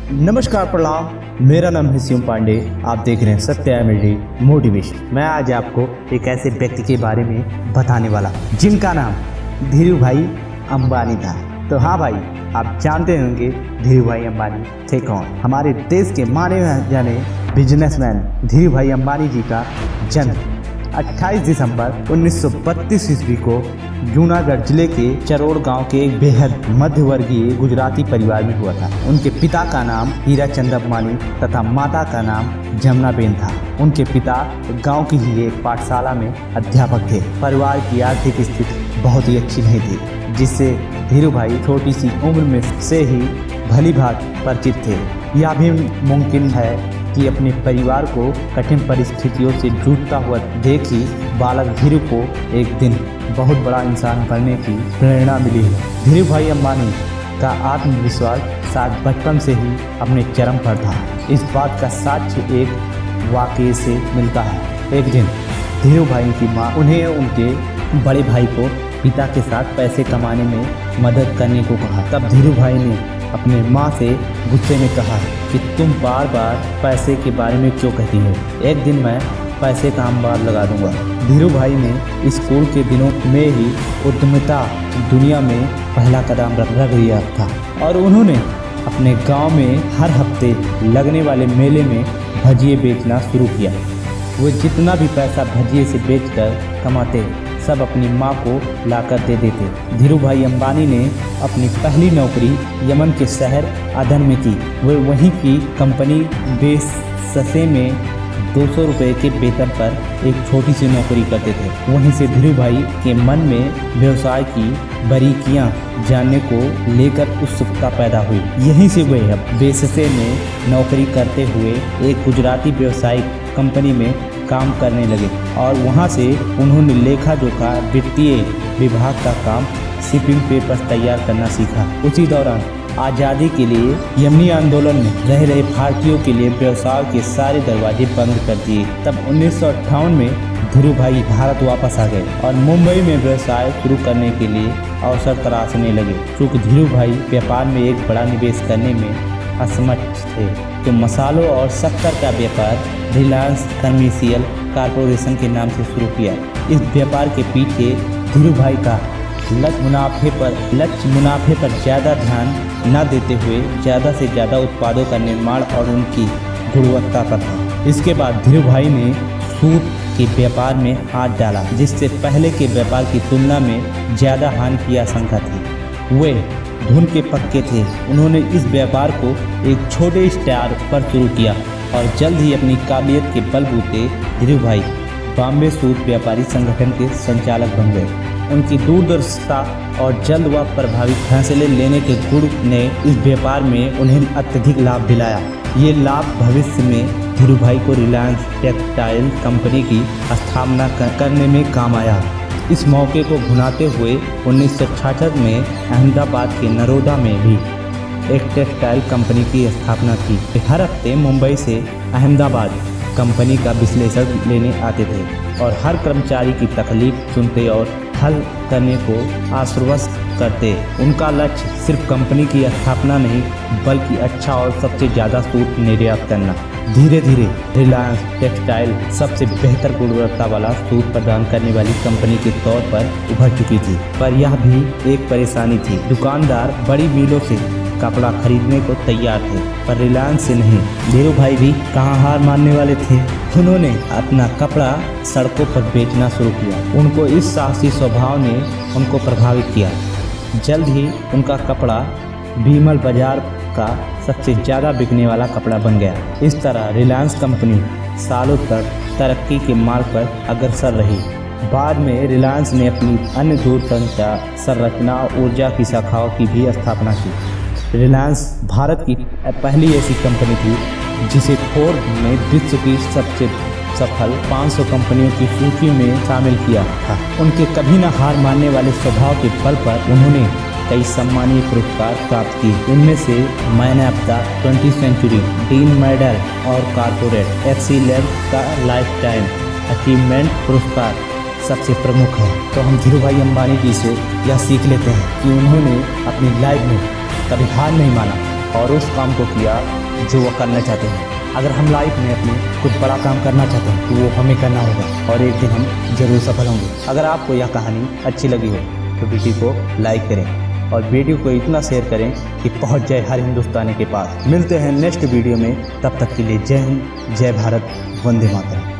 नमस्कार प्रणाम, मेरा नाम है शिवम पांडे। आप देख रहे हैं सत्य एमएलडी मोटिवेशन। मैं आज आपको एक ऐसे व्यक्ति के बारे में बताने वाला जिनका नाम धीरू भाई अंबानी था। तो हाँ भाई, आप जानते होंगे धीरू भाई अंबानी थे कौन। हमारे देश के माने जाने बिजनेसमैन धीरू भाई अंबानी जी का जन्म 28 दिसंबर 1932 ईस्वी को जूनागढ़ जिले के चरोड़ गांव के एक बेहद मध्यवर्गीय गुजराती परिवार में हुआ था। उनके पिता का नाम हीराचंद अंबानी तथा माता का नाम जमुनाबेन था। उनके पिता गांव की ही एक पाठशाला में अध्यापक थे। परिवार की आर्थिक स्थिति बहुत ही अच्छी नहीं थी, जिससे धीरू भाई छोटी सी उम्र में से ही भली भांति परिचित थे। यह भी मुमकिन है कि अपने परिवार को कठिन परिस्थितियों से जूझता हुआ देख ही बालक धीरू को एक दिन बहुत बड़ा इंसान बनने की प्रेरणा मिली है। धीरू भाई अंबानी का आत्मविश्वास शायद बचपन से ही अपने चरम पर था। इस बात का साक्ष्य एक वाक़ये से मिलता है। एक दिन धीरू भाई की माँ उन्हें उनके बड़े भाई को पिता के साथ पैसे कमाने में मदद करने को कहा। तब धीरू भाई ने अपने माँ से गुस्से में कहा कि तुम बार बार पैसे के बारे में क्यों कहती हो, एक दिन मैं पैसे का अंबार लगा दूंगा। धीरू भाई ने स्कूल के दिनों में ही उद्यमिता दुनिया में पहला कदम रख दिया था और उन्होंने अपने गांव में हर हफ्ते लगने वाले मेले में भजिए बेचना शुरू किया। वो जितना भी पैसा भजिए से बेचकर कमाते सब अपनी माँ को लाकर दे देते। धीरू भाई अंबानी ने अपनी पहली नौकरी यमन के शहर अदन में की। वे वहीं की कंपनी बेससे में 200 रुपये के वेतन पर एक छोटी सी नौकरी करते थे। वहीं से धीरू भाई के मन में व्यवसाय की बारीकियां जानने को लेकर उत्सुकता पैदा हुई। यहीं से वे बेससे में नौकरी करते हुए एक गुजराती व्यावसायिक कंपनी में काम करने लगे और वहां से उन्होंने लेखा जोखा वित्तीय विभाग का काम शिपिंग पेपर्स तैयार करना सीखा। उसी दौरान आज़ादी के लिए यमनी आंदोलन में रह रहे भारतीयों के लिए व्यवसाय के सारे दरवाजे बंद कर दिए। तब 1958 में धीरू भाई भारत वापस आ गए और मुंबई में व्यवसाय शुरू करने के लिए अवसर तलाशने लगे। क्योंकि धीरू भाई व्यापार में एक बड़ा निवेश करने में असमर्थ थे, तो मसालों और शक्कर का व्यापार रिलायंस कमर्शियल कॉरपोरेशन के नाम से शुरू किया। इस व्यापार के पीछे धीरू भाई का लक्ष्य मुनाफे पर ज़्यादा ध्यान न देते हुए ज़्यादा से ज़्यादा उत्पादों का निर्माण और उनकी गुणवत्ता पर था। इसके बाद धीरू भाई ने सूत के व्यापार में हाथ डाला, जिससे पहले के व्यापार की तुलना में ज़्यादा हानि की आशंका थी। वे धुन के पक्के थे। उन्होंने इस व्यापार को एक छोटे स्टार पर शुरू किया और जल्द ही अपनी काबिलियत के बलबूते धीरू भाई बॉम्बे सूत व्यापारी संगठन के संचालक बन गए। उनकी दूरदर्शिता और जल्द व प्रभावी फैसले लेने के गुण ने इस व्यापार में उन्हें अत्यधिक लाभ दिलाया। ये लाभ भविष्य में धीरू भाई को रिलायंस टेक्सटाइल कंपनी की स्थापना करने में काम आया। इस मौके को भुनाते हुए 1966 में अहमदाबाद के नरोदा में भी एक टेक्सटाइल कंपनी की स्थापना की। हर हफ्ते मुंबई से अहमदाबाद कंपनी का विश्लेषण लेने आते थे और हर कर्मचारी की तकलीफ सुनते और हल करने को आश्वस्त करते। उनका लक्ष्य सिर्फ कंपनी की स्थापना नहीं, बल्कि अच्छा और सबसे ज़्यादा सूट निर्यात करना। धीरे धीरे रिलायंस टेक्सटाइल सबसे बेहतर गुणवत्ता वाला सूट प्रदान करने वाली कंपनी के तौर पर उभर चुकी थी। पर यह भी एक परेशानी थी। दुकानदार बड़ी मिलों से कपड़ा खरीदने को तैयार थे, पर रिलायंस से नहीं। धीरू भाई भी कहाँ हार मानने वाले थे। उन्होंने अपना कपड़ा सड़कों पर बेचना शुरू किया। उनको इस साहसी स्वभाव ने उनको प्रभावित किया। जल्द ही उनका कपड़ा बीमल बाजार का सबसे ज़्यादा बिकने वाला कपड़ा बन गया। इस तरह रिलायंस कंपनी सालों तक तरक्की के मार्ग पर अग्रसर रही। बाद में रिलायंस ने अपनी अन्य दूरसंचार संरचना और ऊर्जा की शाखाओं की भी स्थापना की। रिलायंस भारत की पहली ऐसी कंपनी थी जिसे फोर्ब्स ने विश्व की सबसे सफल 500 कंपनियों की सूची में शामिल किया था। उनके कभी न हार मानने वाले स्वभाव के बल पर उन्होंने कई सम्मानीय पुरस्कार प्राप्त किए। इनमें से man of the 20th century, Dean medal और कॉर्पोरेट एक्सीलेंस का लाइफ टाइम अचीवमेंट पुरस्कार सबसे प्रमुख है। तो हम धीरू भाई अंबानी जी से यह सीख लेते हैं कि उन्होंने अपनी लाइफ में कभी हार नहीं माना और उस काम को किया जो वो करना चाहते हैं। अगर हम लाइफ में अपने कुछ बड़ा काम करना चाहते हैं तो वो हमें करना होगा और एक दिन हम जरूर सफल होंगे। अगर आपको यह कहानी अच्छी लगी हो तो वीडियो को लाइक करें और वीडियो को इतना शेयर करें कि पहुंच जाए हर हिंदुस्तानी के पास। मिलते हैं नेक्स्ट वीडियो में, तब तक के लिए जय हिंद, जय भारत, वंदे मातरम।